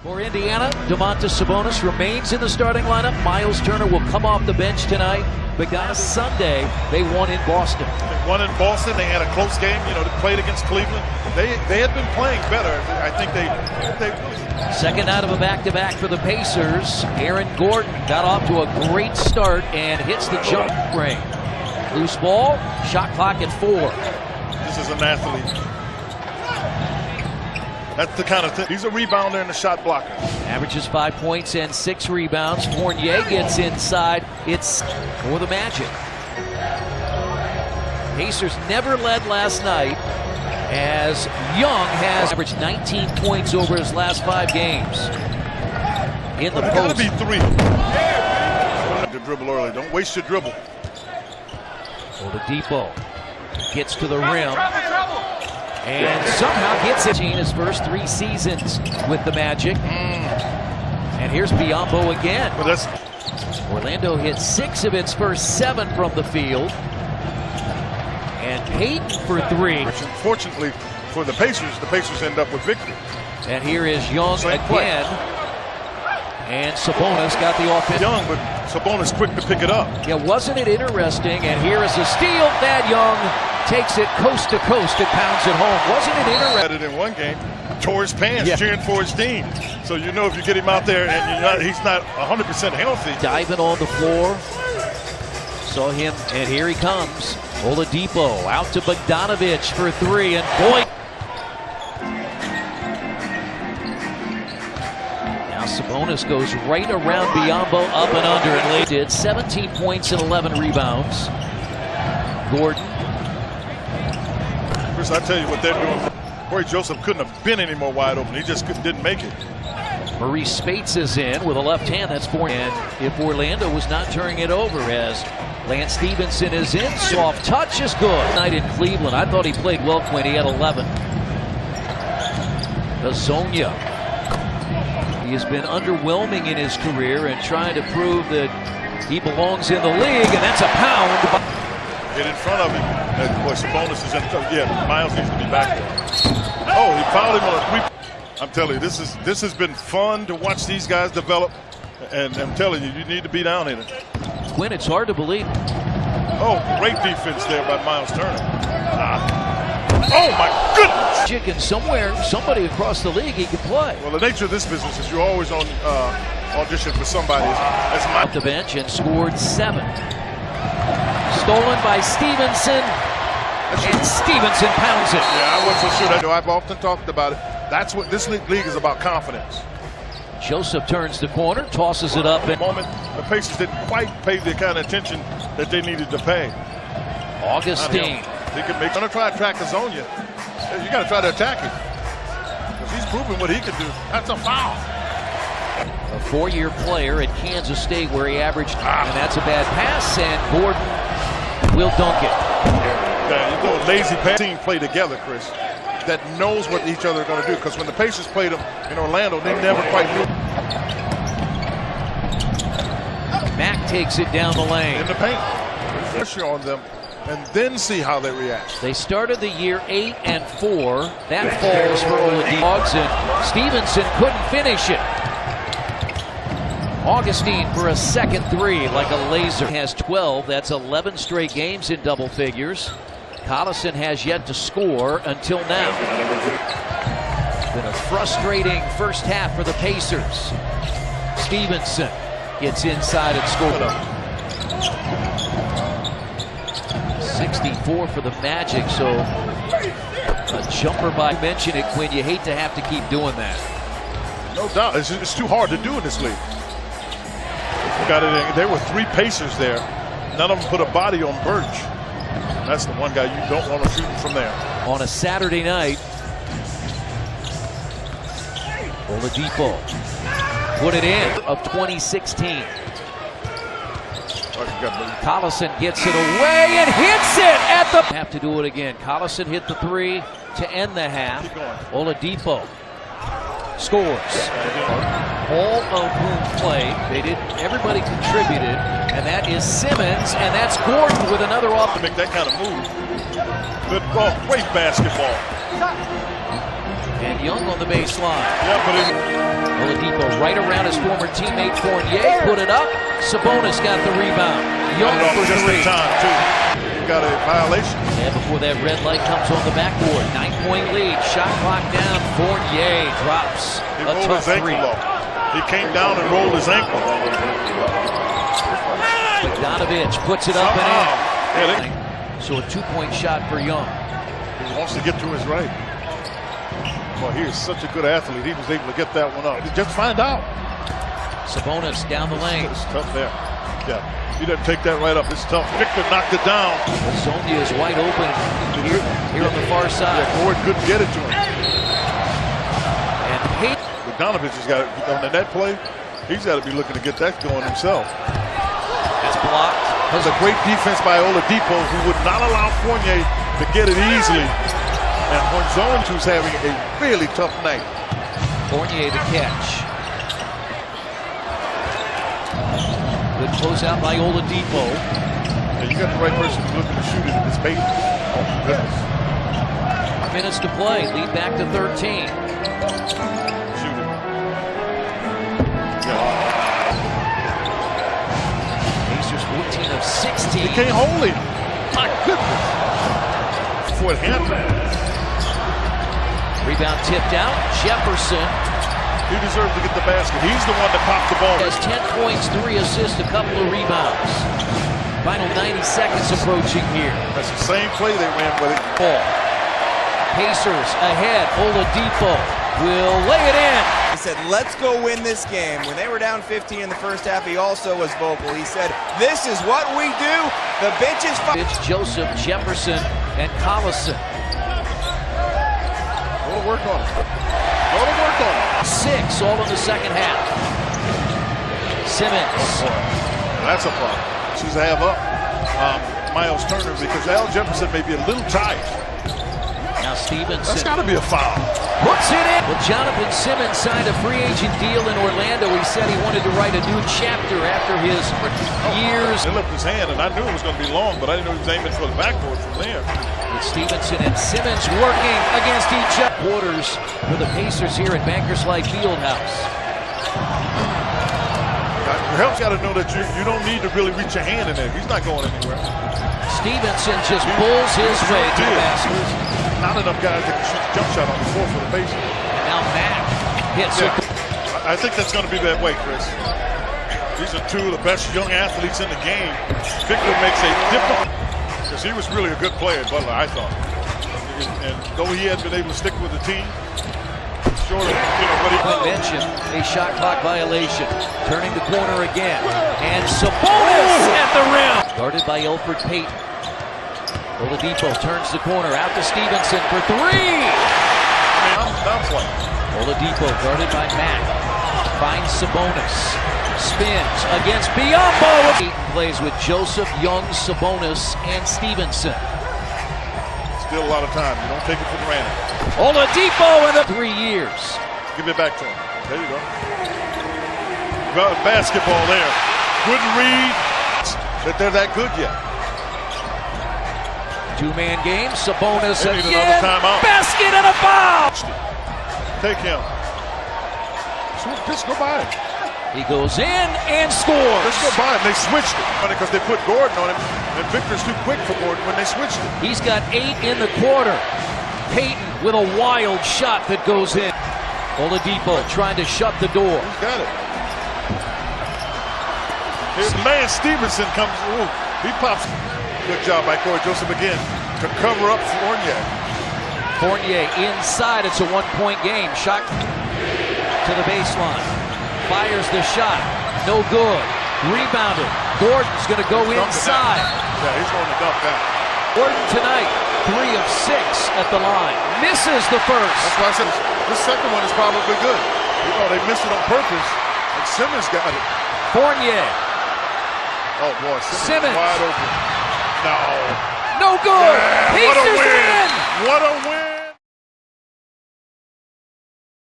For Indiana, Domantas Sabonis remains in the starting lineup. Miles Turner will come off the bench tonight. But Sunday, they won in Boston. They won in Boston. They had a close game. They played against Cleveland. They had been playing better. I think they really... Second out of a back-to-back for the Pacers. Aaron Gordon got off to a great start and hits the jump ring. Loose ball, shot clock at 4. This is an athlete. That's the kind of thing. He's a rebounder and a shot blocker. Averages 5 points and 6 rebounds. Fournier gets inside. It's for the Magic. Pacers never led last night as Young has averaged 19 points over his last 5 games. In the post. Gotta be 3. To dribble early. Don't waste your dribble. Oladipo gets to the rim. And somehow gets it in his first 3 seasons with the Magic. And here's Biyombo again. Well, Orlando hit 6 of its first 7 from the field. And Payton for 3. Unfortunately for the Pacers end up with victory. And here is Young again. And Sabonis got the offense. Young, but Sabonis quick to pick it up. Yeah, wasn't it interesting? And here is a steal. Thad Young takes it coast to coast and pounds it home. Wasn't it interesting? Had it in one game, tore his pants cheering for his team. So you know if you get him out there and he's not 100% healthy. Diving on the floor. Saw him, and here he comes. Oladipo out to Bogdanović for 3, and boy. Now Sabonis goes right around Biyombo, up and under, and did 17 points and 11 rebounds. Gordon. Chris, I tell you what they're doing. Corey Joseph couldn't have been any more wide open. He just didn't make it. Maurice Spates is in with a left hand. That's 4. And if Orlando was not turning it over, as Lance Stevenson is in, soft touch is good. Night in Cleveland, I thought he played well, Quinn. He had 11. Hezonja. He has been underwhelming in his career and trying to prove that he belongs in the league, and that's a pound. Get in front of him. Boy, Sabonis is in. Yeah, Miles needs to be back there. Oh, he fouled him on a 3. I'm telling you, this has been fun to watch these guys develop, and I'm telling you, you need to be down in it. Quinn, it's hard to believe. Oh, great defense there by Miles Turner. Oh my goodness! Chicken somewhere, somebody across the league he can play. Well, the nature of this business is you're always on audition for somebody. Off the bench and scored 7. Stolen by Stevenson, and Stevenson pounds it. Yeah, I wasn't so sure. I've often talked about it. That's what this league is about, confidence. Joseph turns the corner, tosses it up. At the moment, the Pacers didn't quite pay the kind of attention that they needed to pay. Augustine. He can make. Gonna try to track Hezonja. You got to try to attack him because he's proven what he can do. That's a foul. A 4-year player at Kansas State where he averaged, and that's a bad pass, and Gordon will dunk it. Yeah, you know, lazy pass. Team play together, Chris, that knows what each other are going to do. Because when the Pacers played them in Orlando, they never quite knew. Mack takes it down the lane. In the paint. Pressure on them, and then see how they react. They started the year 8-4. That falls for Oladipo, and Stevenson couldn't finish it. Augustine for a second 3 like a laser. Has 12. That's 11 straight games in double figures. Collison has yet to score until now. It's been a frustrating first half for the Pacers. Stevenson gets inside and scores. 64 for the Magic, so a jumper by mention it, Quinn. You hate to have to keep doing that. No doubt. It's too hard to do in this league. Got it in. There were 3 Pacers there. None of them put a body on Birch. That's the one guy you don't want to shoot from there. On a Saturday night, Oladipo put it in of 2016. Collison gets it away and hits it at the... Have to do it again. Collison hit the 3 to end the half. Oladipo scores. All of whom played. Everybody contributed, and that is Simmons, and that's Gordon with another off. To make that kind of move. Good ball, great basketball. And Young on the baseline. Yeah, but Oladipo right around his former teammate Fournier, put it up. Sabonis got the rebound. Young for just in three. time, too. You got a violation. And before that red light comes on the backboard, 9-point lead, shot clock down. Fournier drops He a rolled tough his ankle three. off. He came down and rolled his ankle. Bogdanovich puts it up and in. Yeah, So a 2-point shot for Young. he wants to get to his right. Well, he is such a good athlete. He was able to get that one up. Just find out. Sabonis down the lane. It's tough there. Yeah, he doesn't take that right up. It's tough. Victor knocked it down. Sonia is wide open here on the far side. Yeah, Gordon couldn't get it to him. And Payton. Bogdanovich has got it on that play. He's got to be looking to get that going himself. That's blocked. That's a great defense by Oladipo, who would not allow Fournier to get it easily. And Hornzones, who's having a really tough night. Fournier to catch. Good closeout by Oladipo. And you got the right person who's looking to shoot it in this paint. Oh, my goodness. Minutes to play. Lead back to 13. Shoot it. Yeah. Pacers 14 of 16. He can't hold it. My goodness. For it happened. Rebound tipped out. Jefferson He deserves to get the basket. He's the one that popped the ball. has 10 points, 3 assists, a couple of rebounds. Final 90 seconds approaching here. That's the same play they ran with it. Ball. Pacers ahead. Oladipo will lay it in. He said, let's go win this game. When they were down 15 in the first half, he also was vocal. He said, this is what we do. The bench is fine. It's Joseph, Jefferson, and Collison. Go to work on it. Go to work on it. 6 all in the second half. Simmons. That's a problem. She's to have up Miles Turner because Al Jefferson may be a little tight. Now Stevenson That's got to be a foul. puts it in. Well, Jonathan Simmons signed a free agent deal in Orlando. He said he wanted to write a new chapter after his years. He lifted his hand, and I knew it was going to be long, but I didn't know he was aiming for the backboard from there. With Stevenson and Simmons working against each other. Quarters for the Pacers here at Bankers Life Fieldhouse. Your help's got to know that you don't need to really reach your hand in there. He's not going anywhere. Stevenson just pulls his way to the basket. Not enough guys that can shoot the jump shot on the floor for the Pacers. And now Mack hits it. I think that's going to be that way, Chris. These are two of the best young athletes in the game. Victor makes a difference because he was really a good player, Butler, I thought. And though he had been able to stick with the team, short of, what he mentioned, a shot clock violation. Turning the corner again. And Sabonis at the rim. Guarded by Elfrid Payton. Oladipo turns the corner out to Stevenson for 3. I'm playing. Oladipo guarded by Mack. Finds Sabonis. Spins against Biyombo. Payton plays with Joseph, Young, Sabonis, and Stevenson. Still a lot of time. You don't take it for granted. Oladipo in the 3 years. Give it back to him. There you go. Basketball there. Couldn't read that they're that good yet. 2-man game. Sabonis They need again. another timeout. Basket and a foul. Take him. Just go by him. He goes in and scores. Just go by him. They switched it because they put Gordon on him, and Victor's too quick for Gordon when they switched it. He's got 8 in the quarter. Payton with a wild shot that goes in. Oladipo trying to shut the door. He's got it. Here's Lance Stevenson comes. Ooh, he pops. Good job by Corey Joseph again to cover up Fournier. Fournier inside. It's a 1-point game. Shot to the baseline. Fires the shot. No good. Rebounded. Gordon's going to go inside. Yeah, he's going to dump that. Gordon tonight, 3 of 6 at the line. Misses the first. That's why I said this second one is probably good. They missed it on purpose, and Simmons got it. Fournier. Oh boy, Simmons. Wide open. No. No good. Yeah, Pacers what a win. win. What a win.